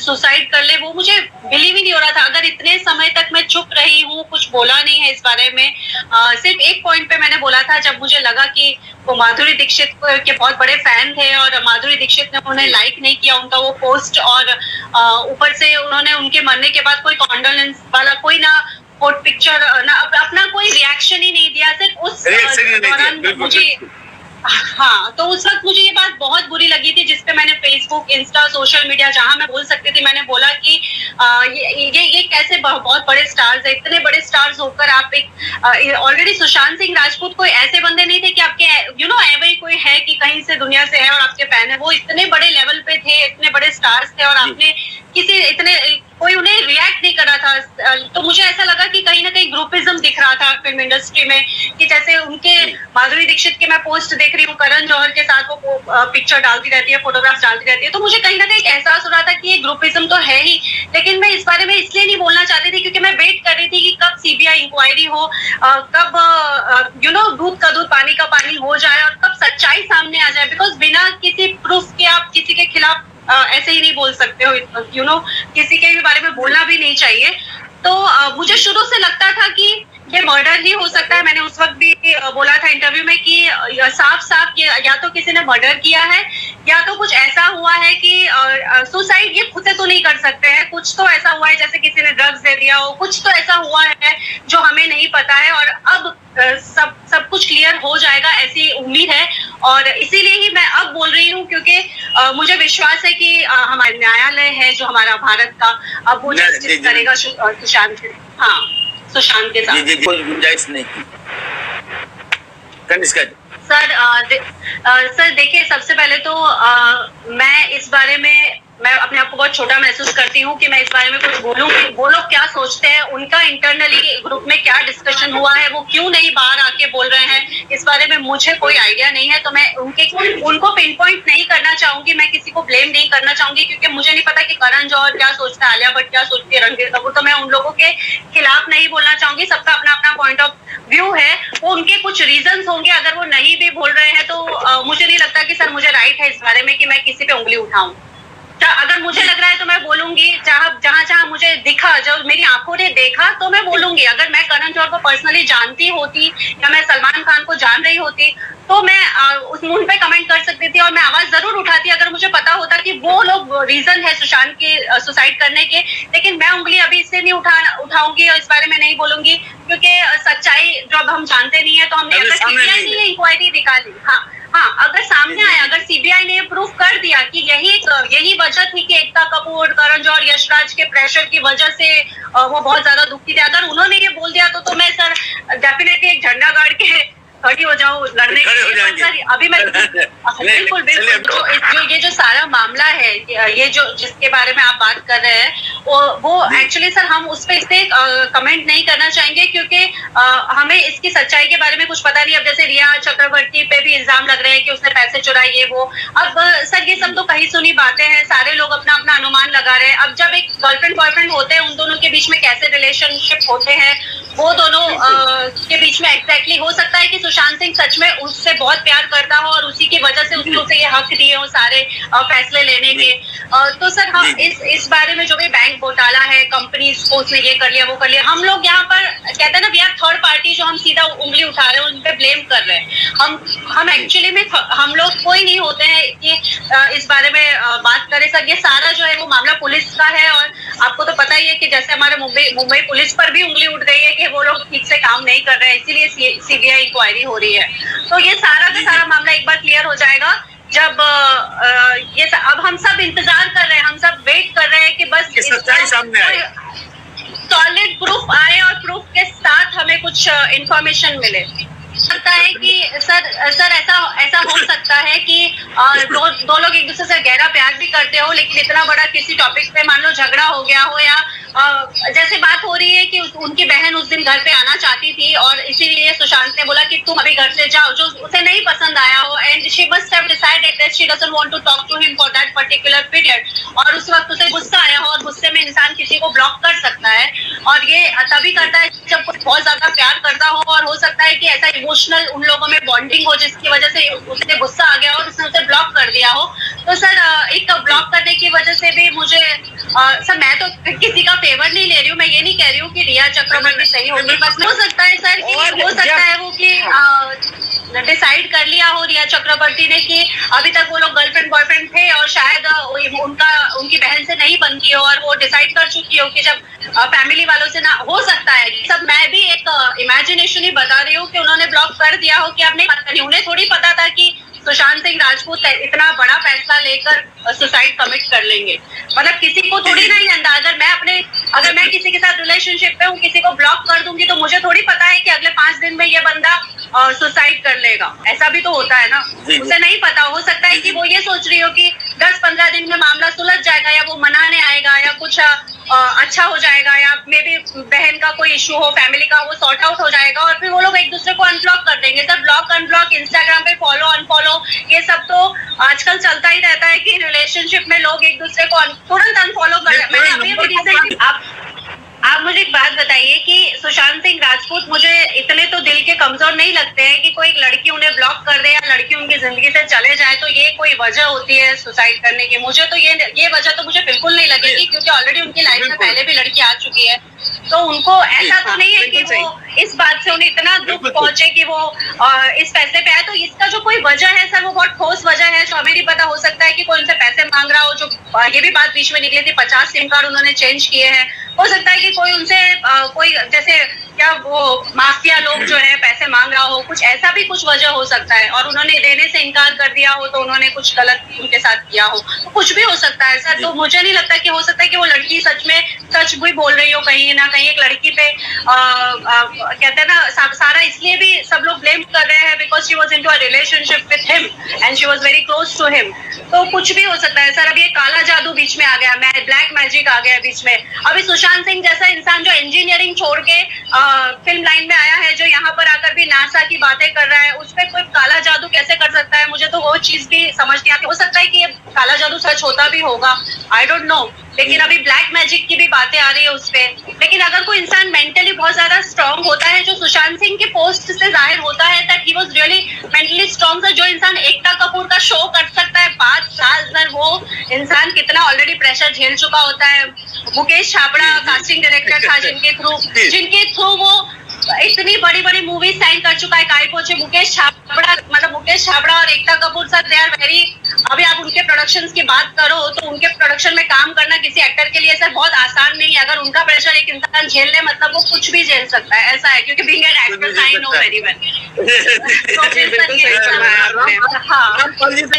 Suicide कर ले, वो मुझे बिलीव ही नहीं हो रहा था। अगर इतने समय तक मैं चुप रही हूँ, कुछ बोला नहीं है इस बारे में, सिर्फ एक पॉइंट पे मैंने बोला था जब मुझे लगा कि वो माधुरी दीक्षित के बहुत बड़े फैन थे और माधुरी दीक्षित ने उन्हें लाइक नहीं किया उनका वो पोस्ट, और ऊपर से उन्होंने उनके मरने के बाद कोई कॉन्डोलेंस वाला कोई ना पिक्चर ना अपना कोई रिएक्शन ही नहीं दिया, सिर्फ उस दौरान मुझे, हाँ, तो उस वक्त मुझे ये बात बहुत बुरी लगी थी, जिसपे मैंने फेसबुक, इंस्टा, सोशल मीडिया जहां मैं बोल सकती थी, मैंने बोला कि ये कैसे बहुत बड़े स्टार्स है, इतने बड़े स्टार्स होकर आप एक ऑलरेडी सुशांत सिंह राजपूत कोई ऐसे बंदे नहीं थे कि आपके एवरी कोई है कि कहीं से दुनिया से है और आपके फैन है, वो इतने बड़े लेवल पे थे, इतने बड़े स्टार्स थे और आपने कोई उन्हें रिएक्ट नहीं कर रहा था। तो मुझे ऐसा लगा कि कहीं ना कहीं ग्रुपिज्म दिख रहा था फिल्म इंडस्ट्री में, कि जैसे उनके माधुरी दीक्षित के मैं पोस्ट देख रही हूँ, करण जौहर के साथ वो पिक्चर डालती रहती है, फोटोग्राफ डालती रहती है, तो मुझे कहीं ना कहीं एहसास हो रहा था कि ये ग्रुपिज्म तो है ही, लेकिन मैं इस बारे में इसलिए नहीं बोलना चाहती थी क्योंकि मैं वेट कर रही थी कि कब सीबीआई इंक्वायरी हो, कब दूध का दूध पानी का पानी हो जाए और कब सच्चाई सामने आ जाए, बिकॉज बिना किसी प्रूफ के आप किसी के खिलाफ ऐसे ही नहीं बोल सकते हो, किसी के भी बारे में बोलना भी नहीं चाहिए। तो मुझे शुरू से लगता था कि ये मर्डर ही हो सकता है। मैंने उस वक्त भी बोला था इंटरव्यू में कि साफ साफ या तो किसी ने मर्डर किया है या तो कुछ ऐसा हुआ है कि सुसाइड ये खुद से तो नहीं कर सकते हैं, कुछ तो ऐसा हुआ है जैसे किसी ने ड्रग्स दे दिया हो, कुछ तो ऐसा हुआ है जो हमें नहीं पता है, और अब सब कुछ क्लियर हो जाएगा ऐसी उम्मीद है। और इसीलिए ही मैं अब बोल रही हूँ क्योंकि मुझे विश्वास है कि हमारा न्यायालय है जो हमारा भारत का, अब वो जस्टिस करेगा सुशांत के साथ। गुंजाइश नहीं की सर देखिए, सबसे पहले तो मैं इस बारे में मैं अपने आप को बहुत छोटा महसूस करती हूँ कि मैं इस बारे में कुछ बोलूँ कि वो लोग क्या सोचते हैं, उनका इंटरनली ग्रुप में क्या डिस्कशन हुआ है, वो क्यों नहीं बाहर आके बोल रहे हैं, इस बारे में मुझे कोई आइडिया नहीं है। तो मैं उनको पिन पॉइंट नहीं करना चाहूंगी, मैं किसी को ब्लेम नहीं करना चाहूंगी क्योंकि मुझे नहीं पता कि करण जौहर क्या सोचता है, आलिया भट्ट क्या सोचती है, रणबीर कपूर, तो मैं उन लोगों के खिलाफ नहीं बोलना चाहूंगी। सबका अपना अपना पॉइंट ऑफ व्यू है, वो उनके कुछ रीजंस होंगे, अगर वो नहीं भी बोल रहे हैं तो मुझे नहीं लगता कि सर मुझे राइट है इस बारे में कि मैं किसी पे उंगली उठाऊं। अगर मुझे लग रहा है तो मैं बोलूंगी, जहां मुझे दिखा, जो मेरी आंखों ने देखा तो मैं बोलूंगी। अगर मैं करण जौहर को पर्सनली जानती होती या मैं सलमान खान को जान रही होती तो मैं उन पे कमेंट कर सकती थी और मैं आवाज जरूर उठाती अगर मुझे पता होता कि वो लोग रीजन है सुशांत के सुसाइड करने के। लेकिन मैं उंगली अभी इससे नहीं उठाऊंगी और इस बारे में नहीं बोलूंगी क्योंकि सच्चाई जब हम जानते नहीं है तो हमने अगर सीबीआई ने इंक्वायरी निकाली, हाँ, अगर सामने आया, अगर सीबीआई ने प्रूफ कर दिया कि यही वजह थी कि एकता कपूर, करण जौहर, यशराज के प्रेशर की वजह से वो बहुत ज्यादा दुखी थे, अगर उन्होंने ये बोल दिया तो मैं सर डेफिनेटली एक झंडा गाड़ के खड़ी हो जाऊं लड़ने के लिए। अभी मैं बिल्कुल जो सारा मामला है, ये जो जिसके बारे में आप बात कर रहे हैं वो एक्चुअली सर हम उस पर इस कमेंट नहीं करना चाहेंगे क्योंकि हमें इसकी सच्चाई के बारे में कुछ पता नहीं। अब जैसे रिया चक्रवर्ती पे भी इल्जाम लग रहे हैं कि उसने पैसे चुराए, ये वो। अब सर ये सब तो कहीं सुनी बातें हैं, सारे लोग अपना अपना अनुमान लगा रहे हैं। अब जब एक गर्लफ्रेंड बॉयफ्रेंड होते हैं, उन दोनों के बीच में कैसे रिलेशनशिप होते हैं, वो दोनों के बीच में एग्जैक्टली हो सकता है कि सुशांत सिंह सच में उससे बहुत प्यार करता हो और उसी की वजह से उसने उसे ये हक दिए हो सारे फैसले लेने के। तो सर हम इस बारे में जो भी बैंक घोटाला है, कंपनीज को उसने ये कर लिया वो कर लिया, हम लोग यहाँ पर कहते हैं ना वी आर थर्ड पार्टी, जो हम सीधा उंगली उठा रहे हैं, उन पे ब्लेम कर रहे हैं। हम एक्चुअली में हम लोग कोई नहीं होते हैं कि इस बारे में बात करें। सर ये सारा जो है वो मामला पुलिस का है और आपको तो पता ही है कि जैसे हमारे मुंबई पुलिस पर भी उंगली उठ गई है कि वो लोग ठीक से काम नहीं कर रहे हैं, इसीलिए सीबीआई इंक्वायरी हो रही है। तो ये सारा का सारा मामला एक बार क्लियर हो जाएगा जब अब हम सब इंतजार कर रहे हैं, हम सब वेट कर रहे हैं कि बस सच्चाई सामने आए, सॉलिड प्रूफ आए और प्रूफ के साथ हमें कुछ इंफॉर्मेशन मिले। लगता है कि सर ऐसा हो सकता है कि दो लोग एक दूसरे से गहरा प्यार भी करते हो, लेकिन इतना बड़ा किसी टॉपिक पे मान लो झगड़ा हो गया हो या जैसे बात हो रही है कि उनकी बहन उस दिन घर पे आना चाहती थी और इसीलिए सुशांत ने बोला कि तुम अभी घर से जाओ, जो उसे नहीं पसंद आया हो, and she must have decided that she doesn't want to talk to him for that particular period, और उस वक्त उसे गुस्सा आया हो और गुस्से में इंसान किसी को ब्लॉक कर सकता है और ये तभी करता है जब कोई बहुत ज्यादा प्यार करता हो, और हो सकता है कि ऐसा इमोशनल उन लोगों में बॉन्डिंग हो जिसकी वजह से उसने गुस्सा आ गया और उसने उसे ब्लॉक कर दिया हो। तो सर एक ब्लॉक करने की वजह से भी मुझे सर मैं तो किसी का फेवर नहीं ले रही हूँ, मैं ये नहीं कह रही हूँ कि रिया चक्रवर्ती सही होगी, बस हो सकता है सर कि हो सकता है वो कि डिसाइड कर लिया हो रिया चक्रवर्ती ने कि अभी तक वो लोग गर्लफ्रेंड बॉयफ्रेंड थे और शायद उनकी बहन से नहीं बनती हो और वो डिसाइड कर चुकी हो कि जब फैमिली वालों से ना हो सकता है कि सब मैं भी एक इमेजिनेशन ही बता रही हूँ कि उन्होंने ब्लॉक कर दिया हो कि अब नहीं पता नहीं, उन्हें थोड़ी पता था कि सुशांत सिंह राजपूत इतना बड़ा फैसला लेकर सुसाइड कमिट कर लेंगे। मतलब किसी को थोड़ी ना ही अंदाजा, अगर मैं किसी के साथ रिलेशनशिप पे हूँ, किसी को ब्लॉक कर दूंगी तो मुझे थोड़ी पता है कि अगले 5 दिन में ये बंदा सुसाइड कर लेगा, ऐसा भी तो होता है ना, उसे नहीं पता। हो सकता है कि वो ये सोच रही हो कि 10-15 दिन में मामला सुलझ जाएगा या वो मनाने आएगा या कुछ अच्छा हो जाएगा या मे बी बहन का कोई इशू हो, फैमिली का, वो सॉर्ट आउट हो जाएगा और फिर वो लोग एक दूसरे को अनब्लॉक कर देंगे। सर ब्लॉक अनब्लॉक, इंस्टाग्राम पे फॉलो अनफॉलो, ये सब तो आजकल चलता ही रहता है कि रिलेशनशिप में लोग एक दूसरे को तुरंत अनफॉलो कर। मैंने अभी रिसेंट आप मुझे एक बात बताइए कि सुशांत सिंह राजपूत मुझे इतने तो दिल के कमजोर नहीं लगते हैं कि कोई एक लड़की उन्हें ब्लॉक कर दे या लड़की उनकी जिंदगी से चले जाए तो ये कोई वजह होती है सुसाइड करने की। मुझे तो ये वजह तो मुझे बिल्कुल नहीं लगेगी, क्योंकि ऑलरेडी उनकी लाइफ में पहले भी लड़की आ चुकी है। तो उनको ऐसा तो नहीं है कि वो इस बात से उन्हें इतना दुख पहुंचे कि वो इस फैसले पे आए। तो इसका जो कोई वजह है सर, वो बहुत ठोस वजह है जो हमें नहीं पता। हो सकता है कि कोई उनसे पैसे मांग रहा हो, जो ये भी बात बीच में निकली थी, 50 सिम कार्ड उन्होंने चेंज किए हैं। हो सकता है कि कोई उनसे कोई जैसे क्या वो माफिया लोग जो है पैसे मांग रहा हो, कुछ ऐसा भी कुछ वजह हो सकता है और उन्होंने देने से इनकार कर दिया हो, तो उन्होंने कुछ गलत उनके साथ किया हो, तो कुछ भी हो सकता है सर। तो मुझे नहीं लगता कि हो सकता है कि वो लड़की सच में सच भी बोल रही हो कहीं ना कहीं। एक लड़की पे कहते हैं ना, सारा इसलिए भी सब लोग ब्लेम कर रहे हैं because she was into a relationship with him and she was very close to him. तो कुछ भी हो सकता है सर। अभी ये काला जादू बीच में आ गया, ब्लैक मैजिक आ गया बीच में। अभी सुशांत सिंह जैसा इंसान जो इंजीनियरिंग छोड़ के फिल्म लाइन में आया है, जो यहाँ पर आकर भी नासा की बातें कर रहा है, उस पर कोई काला जादू कैसे कर सकता है? मुझे तो वो चीज भी समझ नहीं आती। हो सकता है कि ये काला जादू सच होता भी होगा, आई डोंट नो, लेकिन अभी ब्लैक मैजिक की भी बातें आ रही है उस पे। लेकिन अगर कोई इंसान मेंटली बहुत ज्यादा स्ट्रांग होता है, जो सुशांत सिंह के पोस्ट से जाहिर होता है that he was really mentally strong, जो इंसान एकता कपूर का शो कर सकता है 5 साल, सर वो इंसान कितना ऑलरेडी प्रेशर झेल चुका होता है। मुकेश छाबड़ा कास्टिंग डायरेक्टर था जिनके थ्रू वो इतनी बड़ी बड़ी मूवी साइन कर चुका है। काय पोछे मुकेश छाबड़ा और Ekta Kapoor sir, they are very, अभी आप उनके प्रोडक्शंस की बात करो तो उनके प्रोडक्शन में काम करना किसी एक्टर के लिए सर बहुत आसान नहीं है। अगर उनका प्रेशर एक इंसान झेल ले, मतलब वो कुछ भी झेल सकता है, ऐसा है। क्योंकि being an actor I know very well. हाँ,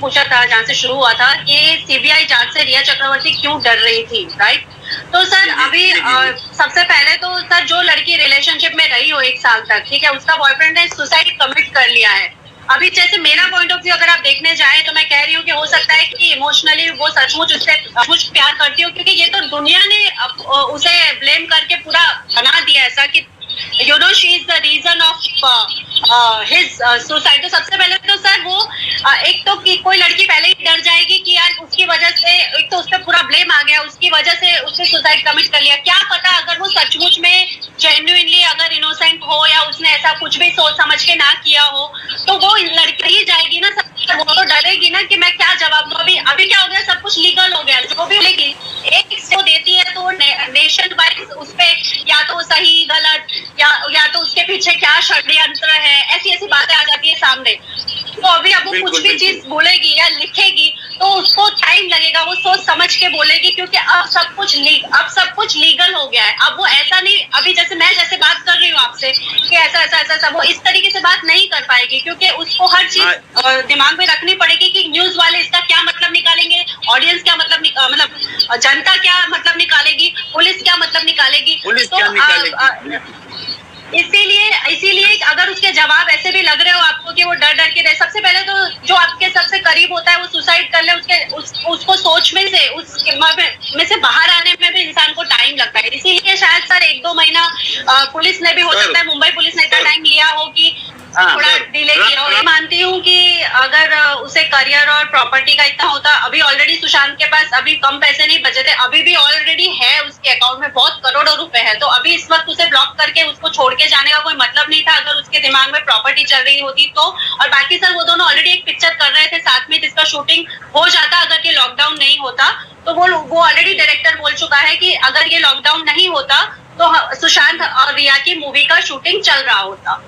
पूछा था जहाँ से शुरू हुआ था कि सीबीआई जांच से रिया चक्रवर्ती क्यों डर रही थी, राइट? तो सर अभी सबसे पहले तो सर जो लड़की रिलेशनशिप में रही हो 1 साल तक, ठीक है, उसका बॉयफ्रेंड ने सुसाइड कमिट कर लिया है। अभी जैसे मेरा पॉइंट ऑफ व्यू अगर आप देखने जाए तो मैं कह रही हूँ कि हो सकता है कि इमोशनली वो सचमुच उससे कुछ प्यार करती हो, क्योंकि ये तो दुनिया ने उसे ब्लेम करके पूरा बना दिया ऐसा कि you know she is the reason of his suicide. तो सबसे पहले तो सर वो एक तो कि कोई लड़की पहले ही डर जाएगी कि यार उसकी वजह से, एक तो उस पर पूरा ब्लेम आ गया, उसकी वजह से उसने सुसाइड कमिट कर लिया। क्या पता अगर वो सचमुच में जेन्युइनली अगर इनोसेंट हो या उसने ऐसा कुछ भी सोच समझ के ना किया हो, तो वो लड़की ही जाएगी ना सर, वो तो डरेगी ना कि मैं क्या जवाब दूं। अभी क्या हो गया, सब कुछ लीगल हो गया, जो भी लेगी एक से देती है तो नेशन वाइज उस पे या तो सही गलत या तो उसके पीछे क्या षड्यंत्र है, ऐसी बातें आ जाती है सामने। तो अभी अब वो कुछ भी चीज बोलेगी या लिखेगी तो उसको टाइम लगेगा, वो सोच समझ के बोलेगी, क्योंकि अब सब कुछ लीगल हो गया है। अब वो ऐसा नहीं, अभी जैसे मैं बात कर रही हूँ आपसे कि ऐसा वो इस तरीके से बात नहीं कर पाएगी, क्योंकि उसको हर चीज दिमाग में रखनी पड़ेगी कि न्यूज वाले इसका क्या मतलब निकालेंगे, ऑडियंस क्या मतलब जनता क्या मतलब निकालेगी, पुलिस क्या मतलब निकालेगी। इसीलिए अगर उसके जवाब ऐसे भी लग रहे हो आपको कि वो डर के रहे, सबसे पहले तो जो आपके सबसे करीब होता है वो सुसाइड कर ले, उसको सोच में से बाहर आने में भी इंसान को टाइम लगता है। इसीलिए शायद सर 1-2 महीना पुलिस ने भी, हो सकता है मुंबई पुलिस ने इतना टाइम लिया हो कि हाँ, थोड़ा जरूर। डिले किया हो। मानती हूँ कि अगर उसे करियर और प्रॉपर्टी का इतना होता, अभी ऑलरेडी सुशांत के पास अभी कम पैसे नहीं बचे थे, अभी भी ऑलरेडी है उसके अकाउंट में बहुत करोड़ों रुपए है, तो अभी इस वक्त उसे ब्लॉक करके उसको छोड़ के जाने का कोई मतलब नहीं था अगर उसके दिमाग में प्रॉपर्टी चल रही होती तो। और बाकी सर, वो दोनों ऑलरेडी एक पिक्चर कर रहे थे साथ में जिसका शूटिंग हो जाता अगर ये लॉकडाउन नहीं होता, तो वो ऑलरेडी डायरेक्टर बोल चुका है कि अगर ये लॉकडाउन नहीं होता तो सुशांत और रिया की मूवी का शूटिंग चल रहा होता।